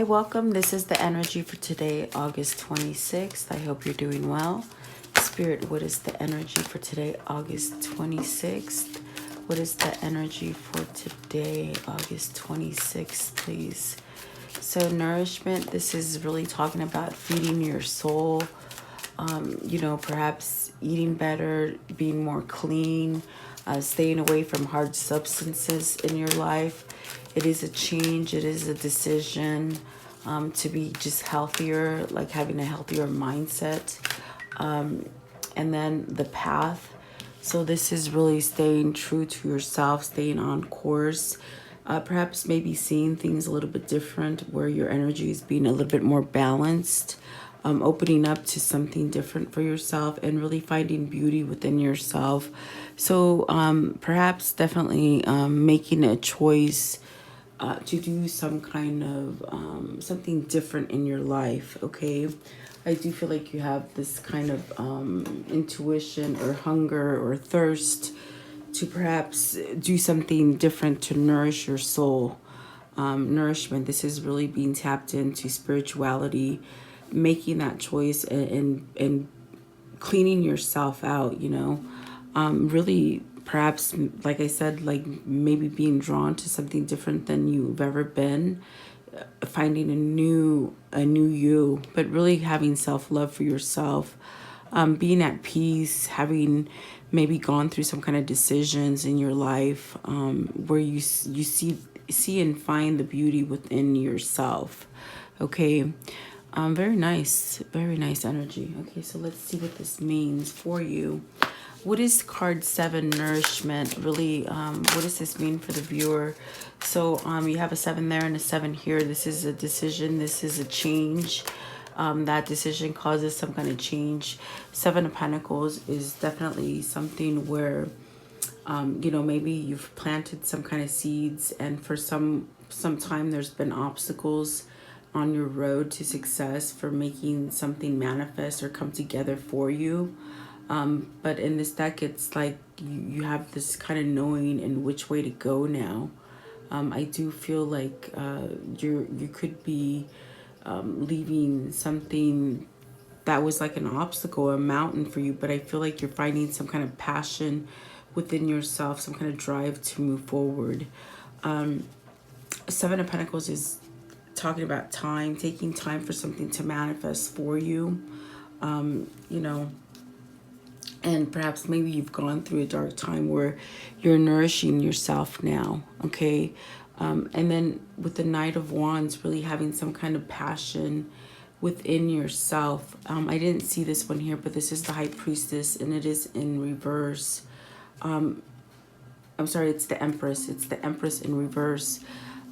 welcome. This is the energy for today, August 26th. I hope you're doing well. Spirit, what is the energy for today, August 26th? What is the energy for today, August 26th, please? So nourishment, this is really talking about feeding your soul, perhaps eating better, being more clean, staying away from hard substances in your life. It is a change. It is a decision to be just healthier, like having a healthier mindset. And then the path. So this is really staying true to yourself, staying on course. Perhaps maybe seeing things a little bit different, where your energy is being a little bit more balanced, opening up to something different for yourself and really finding beauty within yourself. So perhaps definitely making a choice to do some kind of something different in your life, okay? I do feel like you have this kind of intuition or hunger or thirst to perhaps do something different to nourish your soul. Nourishment, this is really being tapped into spirituality, making that choice and cleaning yourself out, really perhaps, like I said, like maybe being drawn to something different than you've ever been, finding a new you, but really having self-love for yourself, being at peace, having maybe gone through some kind of decisions in your life, where you see and find the beauty within yourself. Okay. Very nice energy. Okay, so let's see what this means for you. What is card 7, nourishment? Really, what does this mean for the viewer? So you have a 7 there and a 7 here. This is a decision. This is a change. That decision causes some kind of change. 7 of Pentacles is definitely something where, maybe you've planted some kind of seeds, and for some time there's been obstacles on your road to success for making something manifest or come together for you. But in this deck, it's like you have this kind of knowing in which way to go now. I do feel like you could be leaving something that was like an obstacle, a mountain for you, but I feel like you're finding some kind of passion within yourself, some kind of drive to move forward. 7 of Pentacles is talking about time, taking time for something to manifest for you, and perhaps maybe you've gone through a dark time where you're nourishing yourself now, okay? And then with the Knight of Wands, really having some kind of passion within yourself. I didn't see this one here, but this is the High Priestess, and it is in reverse. I'm sorry, it's the Empress. It's the Empress in reverse,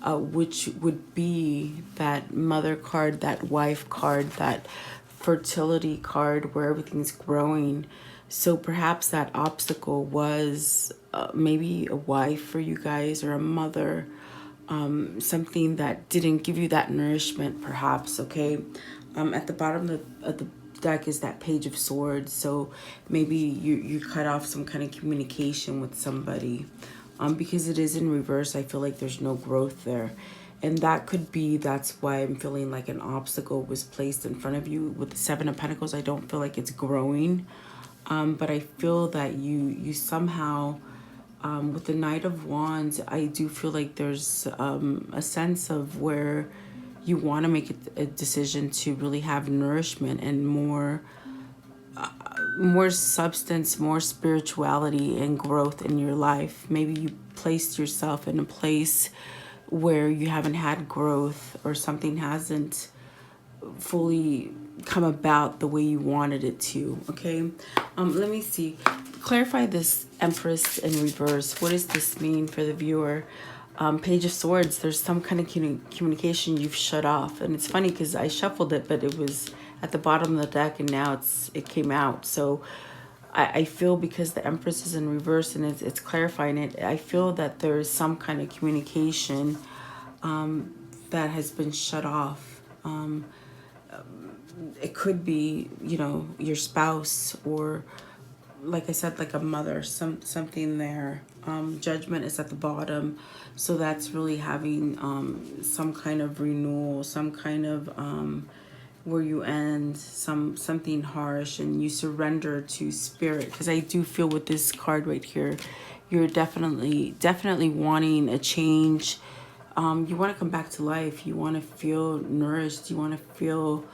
which would be that mother card, that wife card, that fertility card where everything's growing. So perhaps that obstacle was maybe a wife for you guys, or a mother, something that didn't give you that nourishment perhaps, okay? At the bottom of the deck is that Page of Swords. So maybe you cut off some kind of communication with somebody. Because it is in reverse, I feel like there's no growth there. And that's why I'm feeling like an obstacle was placed in front of you. With the 7 of Pentacles, I don't feel like it's growing. But I feel that you somehow, with the Knight of Wands, I do feel like there's a sense of where you want to make a decision to really have nourishment and more substance, more spirituality and growth in your life. Maybe you placed yourself in a place where you haven't had growth, or something hasn't fully come about the way you wanted it to, okay? Let me see. Clarify this Empress in reverse. What does this mean for the viewer? Page of Swords, there's some kind of communication you've shut off. And it's funny because I shuffled it, but it was at the bottom of the deck, and now it came out. So I feel, because the Empress is in reverse and it's clarifying it, I feel that there is some kind of communication that has been shut off. It could be, your spouse, or like I said, like a mother, something there. Judgment is at the bottom, so that's really having some kind of renewal, some kind of where you end something harsh and you surrender to spirit. Because I do feel with this card right here, you're definitely wanting a change. You want to come back to life. You want to feel nourished. You want to feel,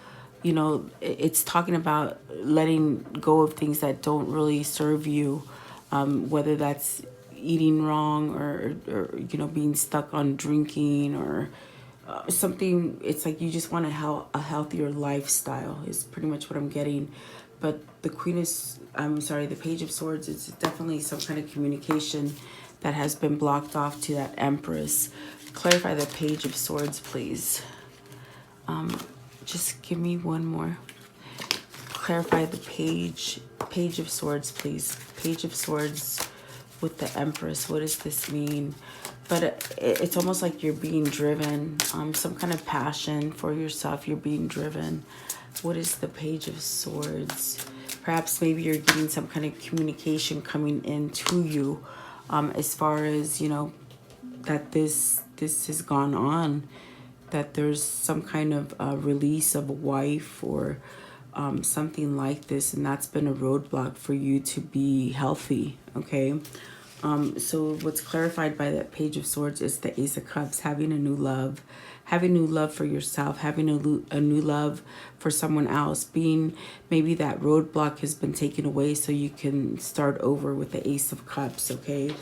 it's talking about letting go of things that don't really serve you, whether that's eating wrong or being stuck on drinking or something. It's like you just want a healthier lifestyle is pretty much what I'm getting. But the Page of Swords, it's definitely some kind of communication that has been blocked off to that Empress. Clarify the Page of Swords, please. Just give me one more. Clarify the Page of Swords, please. Page of Swords with the Empress. What does this mean? But it's almost like you're being driven. Some kind of passion for yourself. You're being driven. What is the Page of Swords? Perhaps maybe you're getting some kind of communication coming in to you, as far as, that this has gone on, that there's some kind of release of a wife or something like this, and that's been a roadblock for you to be healthy, okay? So what's clarified by that Page of Swords is the Ace of Cups, having a new love for yourself, having a new love for someone else, being maybe that roadblock has been taken away so you can start over with the Ace of Cups, okay?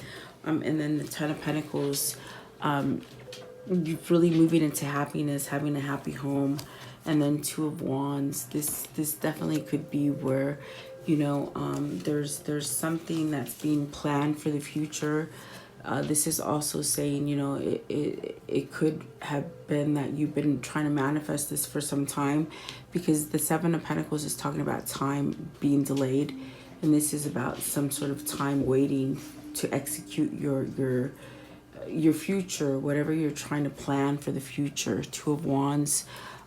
And then the Ten of Pentacles, you're really moving into happiness, having a happy home. And then Two of Wands, this definitely could be where, there's something that's being planned for the future. This is also saying, it could have been that you've been trying to manifest this for some time, because the Seven of Pentacles is talking about time being delayed, and this is about some sort of time waiting to execute your future, whatever you're trying to plan for the future. Two of Wands,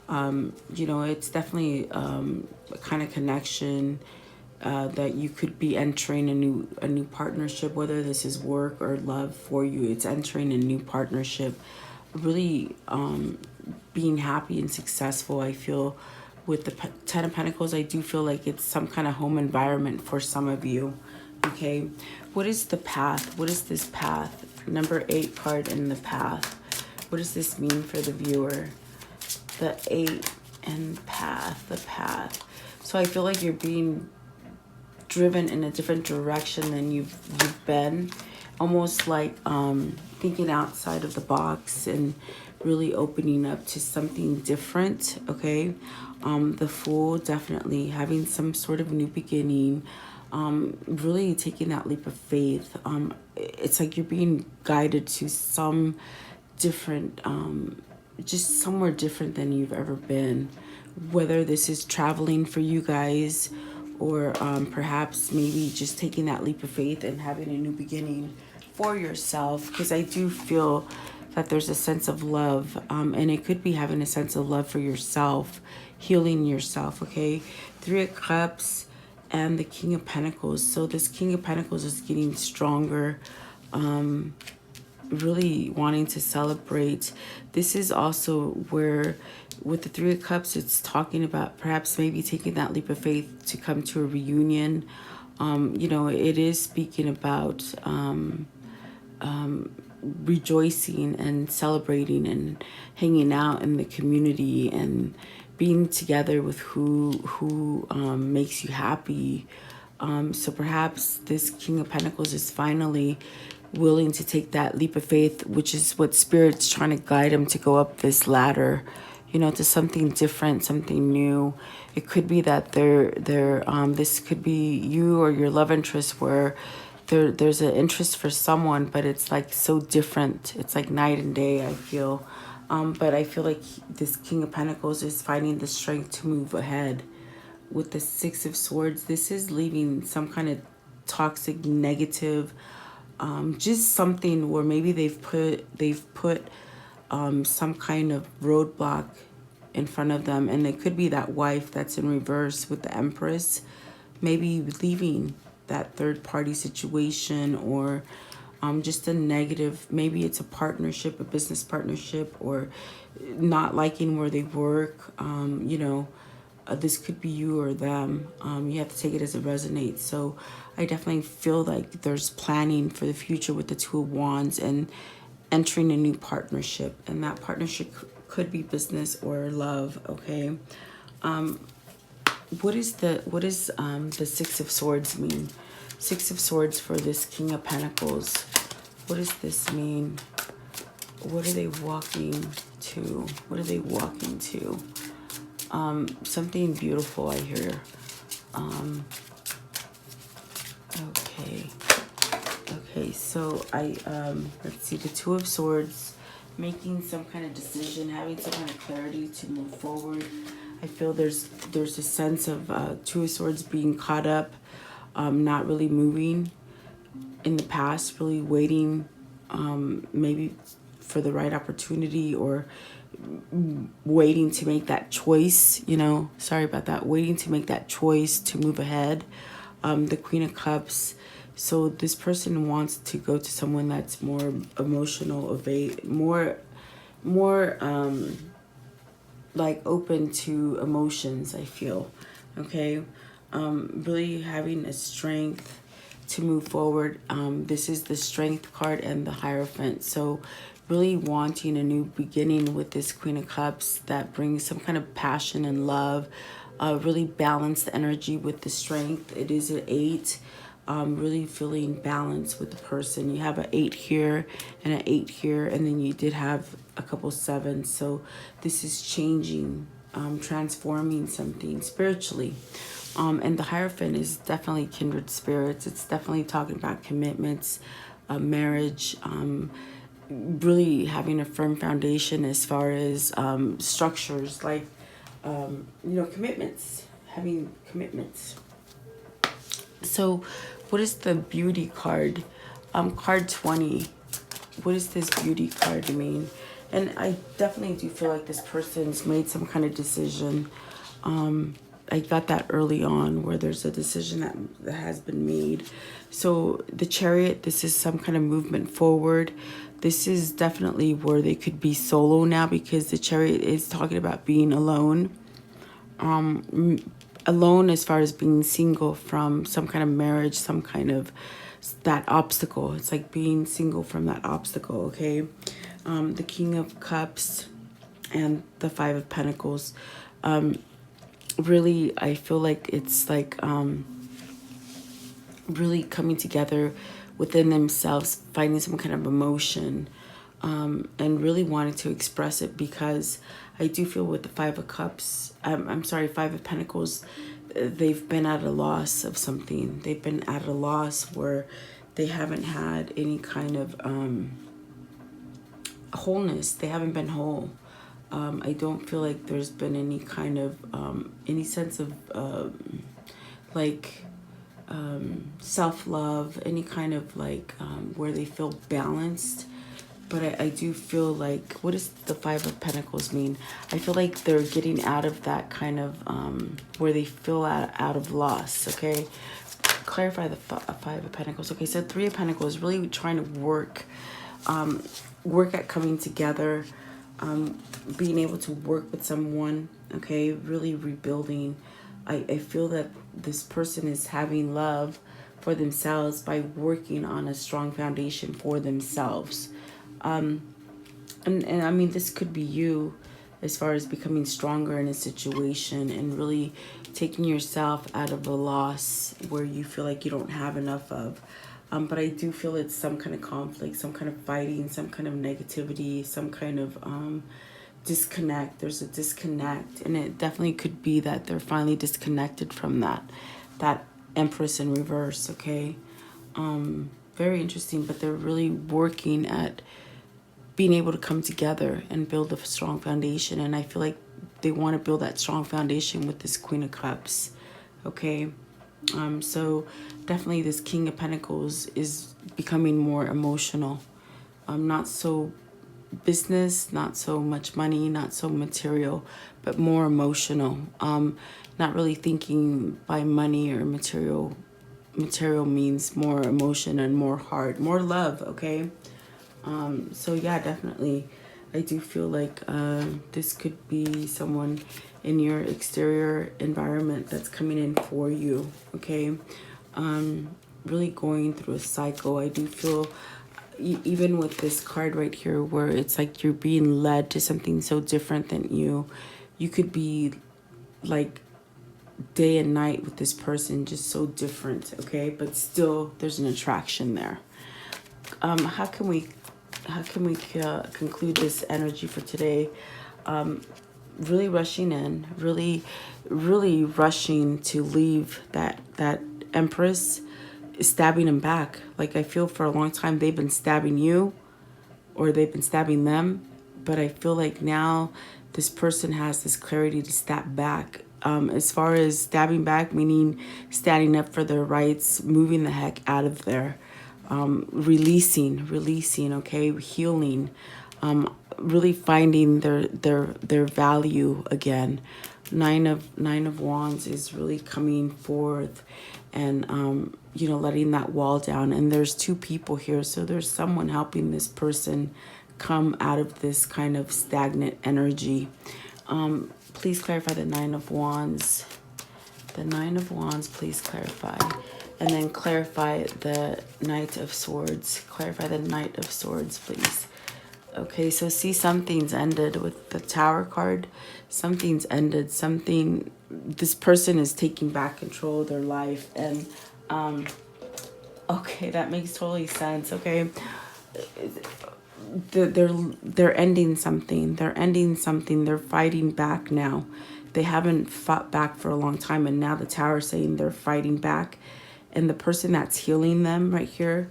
it's definitely a kind of connection that you could be entering a new partnership, whether this is work or love for you. It's entering a new partnership, really being happy and successful. I feel with the Ten of Pentacles, I do feel like it's some kind of home environment for some of you. Okay, what is the path? What is this path? Number 8 card in the path. What does this mean for the viewer? The 8 and the path. So I feel like you're being driven in a different direction than you've been. Almost like thinking outside of the box and really opening up to something different, okay? The Fool, definitely having some sort of new beginning. Really taking that leap of faith. It's like you're being guided to some different, just somewhere different than you've ever been. Whether this is traveling for you guys, or perhaps maybe just taking that leap of faith and having a new beginning for yourself. Because I do feel that there's a sense of love, and it could be having a sense of love for yourself, healing yourself, okay? 3 of Cups and the King of Pentacles. So this King of Pentacles is getting stronger, really wanting to celebrate. This is also where, with the 3 of Cups, it's talking about perhaps maybe taking that leap of faith to come to a reunion. It is speaking about rejoicing and celebrating and hanging out in the community and being together with who makes you happy. So perhaps this King of Pentacles is finally willing to take that leap of faith, which is what Spirit's trying to guide him to go up this ladder, to something different, something new. It could be that this could be you or your love interest, where there's an interest for someone, but it's like so different. It's like night and day, I feel. But I feel like this King of Pentacles is finding the strength to move ahead. With the 6 of Swords, this is leaving some kind of toxic, negative, just something where maybe they've put some kind of roadblock in front of them, and it could be that wife that's in reverse with the Empress, maybe leaving that third party situation, or just a negative, maybe it's a partnership, a business partnership, or not liking where they work. This could be you or them. You have to take it as it resonates. So I definitely feel like there's planning for the future with the Two of Wands and entering a new partnership. And that partnership could be business or love, okay? What is the Six of Swords mean? Six of Swords for this King of Pentacles. What does this mean? What are they walking to? What are they walking to? Something beautiful, I hear. Okay, so let's see, the Two of Swords, making some kind of decision, having some kind of clarity to move forward. I feel there's a sense of Two of Swords being caught up, not really moving in the past, really waiting maybe for the right opportunity, or waiting to make that choice, sorry about that, waiting to make that choice to move ahead. The Queen of Cups. So this person wants to go to someone that's more emotional, more like open to emotions, I feel. Okay. Really having a strength to move forward. This is the Strength card and the Hierophant. So really wanting a new beginning with this Queen of Cups that brings some kind of passion and love. Really balanced energy with the Strength. It is an 8. Really feeling balance with the person. You have an 8 here and an 8 here, and then you did have a couple 7s. So this is changing, transforming something spiritually. And the Hierophant is definitely kindred spirits. It's definitely talking about commitments, marriage, really having a firm foundation as far as structures, like, commitments, having commitments. So what is the Beauty card? Card 20. What does this Beauty card mean? And I definitely do feel like this person's made some kind of decision. I got that early on, where there's a decision that has been made. So the Chariot, this is some kind of movement forward. This is definitely where they could be solo now, because the Chariot is talking about being alone. Alone as far as being single from some kind of marriage, some kind of that obstacle. It's like being single from that obstacle, okay? The King of Cups and the Five of Pentacles. Really, I feel like it's like really coming together within themselves, finding some kind of emotion, and really wanting to express it, because I do feel with the Five of Cups, Five of Pentacles, they've been at a loss of something. They've been at a loss where they haven't had any kind of wholeness. They haven't been whole. I don't feel like there's been any kind of, any sense of self-love, any kind of where they feel balanced. But I do feel like, what does the Five of Pentacles mean? I feel like they're getting out of that kind of, where they feel out of loss, okay? Clarify the Five of Pentacles. Okay, so Three of Pentacles, really trying to work at coming together, being able to work with someone, okay? Really rebuilding. I feel that this person is having love for themselves by working on a strong foundation for themselves. And I mean, this could be you as far as becoming stronger in a situation and really taking yourself out of a loss where you feel like you don't have enough of. But I do feel it's some kind of conflict, some kind of fighting, some kind of negativity, some kind of disconnect. There's a disconnect, and it definitely could be that they're finally disconnected from that Empress in reverse, okay? Very interesting, but they're really working at being able to come together and build a strong foundation. And I feel like they want to build that strong foundation with this Queen of Cups, okay? So definitely this King of Pentacles is becoming more emotional. Not so business, not so much money, not so material, but more emotional. Not really thinking by money or material material means more emotion and more heart, more love, okay? So yeah, definitely, I do feel like this could be someone in your exterior environment that's coming in for you, okay? Really going through a cycle. I do feel, even with this card right here, where it's like you're being led to something so different than you. You could be like day and night with this person, just so different, okay? But still, there's an attraction there. How can we conclude this energy for today? Really rushing in, really rushing to leave that Empress, is stabbing him back. Like, I feel for a long time they've been stabbing you, or they've been stabbing them, but I feel like now this person has this clarity to stab back. As far as stabbing back, meaning standing up for their rights, moving the heck out of there, releasing, okay, healing, really finding their value again. Nine of Wands is really coming forth, and letting that wall down. And there's two people here, so there's someone helping this person come out of this kind of stagnant energy. Please clarify the Nine of Wands. The Nine of Wands, please clarify. And then clarify the Knight of Swords. Clarify the Knight of Swords, please. Okay, so see, something's ended with the Tower card. Something's ended. This person is taking back control of their life. And, okay, that makes totally sense, okay? They're ending something. They're fighting back now. They haven't fought back for a long time, and now the Tower is saying they're fighting back. And the person that's healing them right here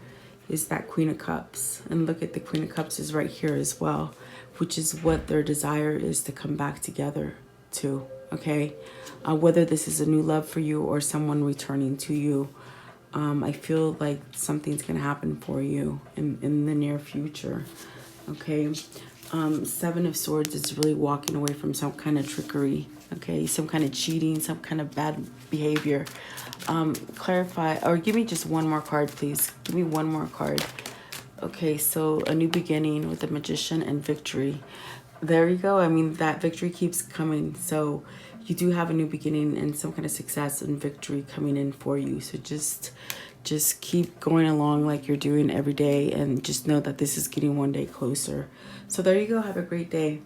is that Queen of Cups. And look at the Queen of Cups is right here as well, which is what their desire is, to come back together to, okay? Whether this is a new love for you or someone returning to you, I feel like something's going to happen for you in the near future, okay? Seven of Swords is really walking away from some kind of trickery, okay? Some kind of cheating, some kind of bad behavior. Clarify, or give me just one more card, please. Give me one more card. Okay, so a new beginning with the Magician and victory. There you go. I mean, that victory keeps coming. So you do have a new beginning and some kind of success and victory coming in for you. So just keep going along like you're doing every day, and just know that this is getting one day closer. So there you go. Have a great day.